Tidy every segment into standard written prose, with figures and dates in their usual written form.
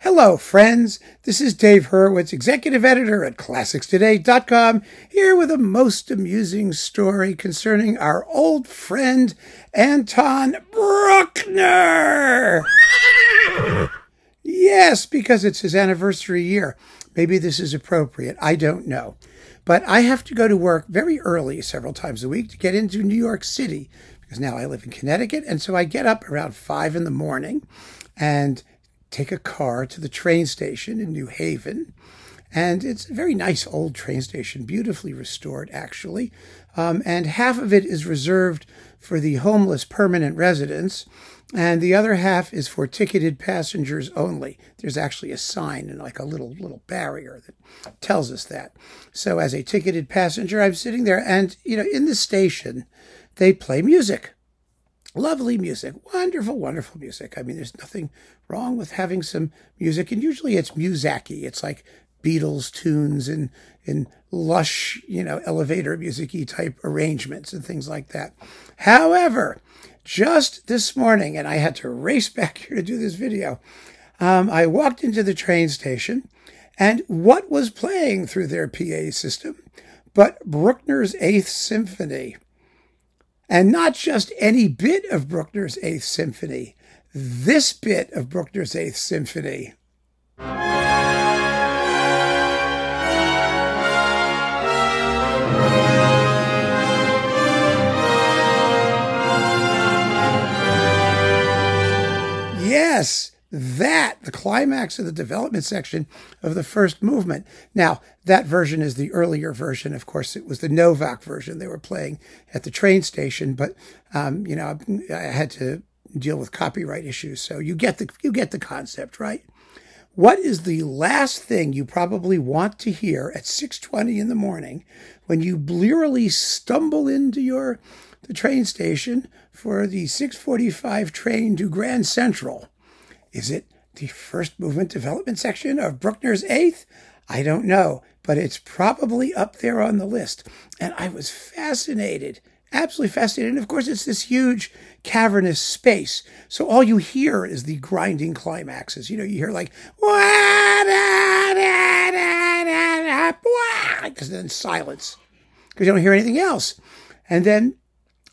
Hello, friends. This is Dave Hurwitz, executive editor at ClassicsToday.com, here with a most amusing story concerning our old friend, Anton Bruckner. Yes, because it's his anniversary year. Maybe this is appropriate. I don't know. But I have to go to work very early several times a week to get into New York City, because now I live in Connecticut. And so I get up around 5 in the morning and take a car to the train station in New Haven. And it's a very nice old train station, beautifully restored, actually. And half of it is reserved for the homeless permanent residents, and the other half is for ticketed passengers only. There's actually a sign and like a little barrier that tells us that. So as a ticketed passenger, I'm sitting there, and in the station, they play music. Lovely music, wonderful, wonderful music. I mean, there's nothing wrong with having some music, and usually it's music-y. It's like Beatles tunes and in lush, elevator music-y type arrangements and things like that. However, just this morning, and I had to race back here to do this video, I walked into the train station, and what was playing through their PA system but Bruckner's Eighth Symphony? And not just any bit of Bruckner's Eighth Symphony, this bit of Bruckner's Eighth Symphony. Yes, the climax of the development section of the first movement. Now, that version is the earlier version. Of course, it was the Novak version they were playing at the train station, but I had to deal with copyright issues, so you get the concept, right? What is the last thing you probably want to hear at 6:20 in the morning when you blearily stumble into the train station for the 6:45 train to Grand Central? Is it the first movement development section of Bruckner's Eighth? I don't know, but it's probably up there on the list. And I was fascinated, absolutely fascinated. And of course, it's this huge cavernous space. So all you hear is the grinding climaxes. You hear like, because then silence, because you don't hear anything else. And then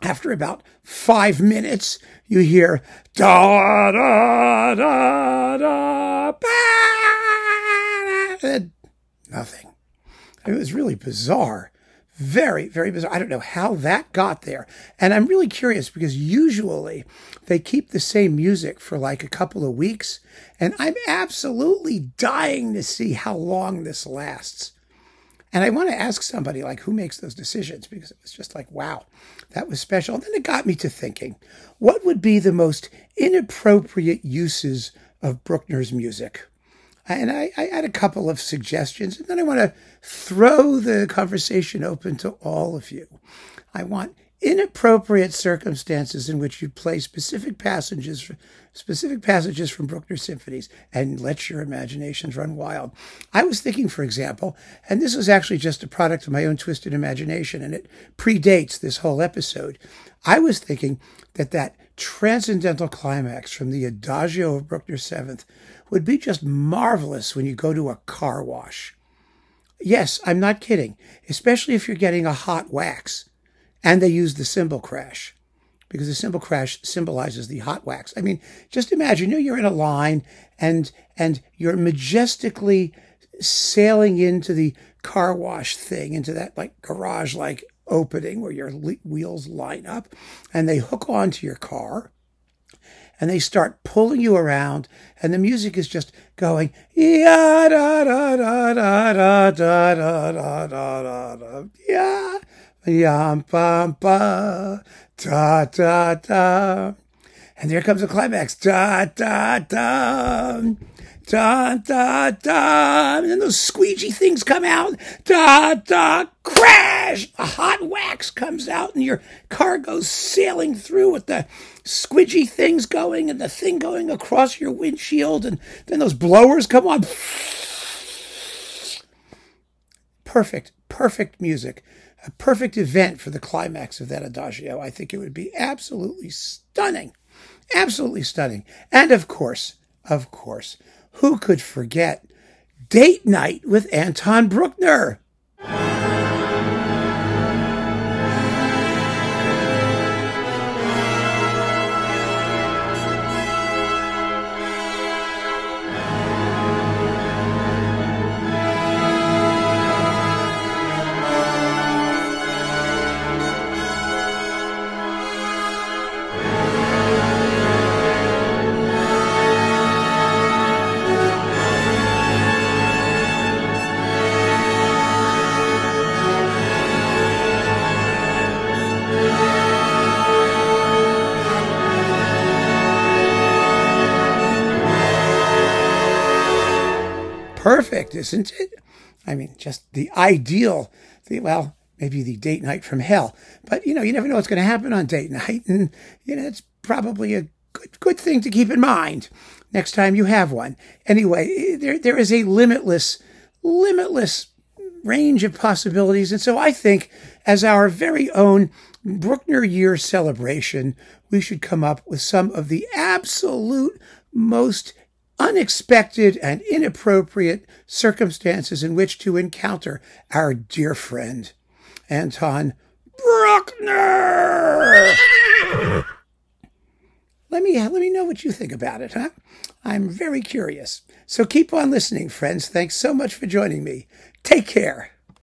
after about 5 minutes, you hear da da da da ba, and nothing. It was really bizarre, very, very bizarre. I don't know how that got there, and I'm really curious because usually they keep the same music for like a couple of weeks, and I'm absolutely dying to see how long this lasts. And I want to ask somebody like who makes those decisions, because it was just like, wow, that was special. And then it got me to thinking, what would be the most inappropriate uses of Bruckner's music? And I had a couple of suggestions, and then I want to throw the conversation open to all of you. I want inappropriate circumstances in which you play specific passages from Bruckner's symphonies and let your imaginations run wild. I was thinking, for example, and this was actually just a product of my own twisted imagination, and it predates this whole episode. I was thinking that transcendental climax from the Adagio of Bruckner's Seventh would be just marvelous when you go to a car wash. Yes, I'm not kidding, especially if you're getting a hot wax. And they use the cymbal crash, because the cymbal crash symbolizes the hot wax. I mean, just imagine you're in a line and you're majestically sailing into the car wash thing, into that like garage-like opening where your wheels line up, and they hook onto your car, and they start pulling you around, and the music is just going ya da da da da da da da da da da ya. Yam bam ba da da da, and there comes the climax, da da da da da da, and then those squeegee things come out, da da, crash! A hot wax comes out, and your car goes sailing through with the squidgy things going and the thing going across your windshield, and then those blowers come on. Perfect music. A perfect event for the climax of that Adagio. I think it would be absolutely stunning. Absolutely stunning. And of course, who could forget Date Night with Anton Bruckner? Perfect, isn't it? I mean, just the ideal, well, maybe the date night from hell. But, you never know what's going to happen on date night. And, it's probably a good thing to keep in mind next time you have one. Anyway, there is a limitless range of possibilities. And so I think as our very own Bruckner Year celebration, we should come up with some of the absolute most unexpected and inappropriate circumstances in which to encounter our dear friend, Anton Bruckner. Let me know what you think about it, huh? I'm very curious. So keep on listening, friends. Thanks so much for joining me. Take care.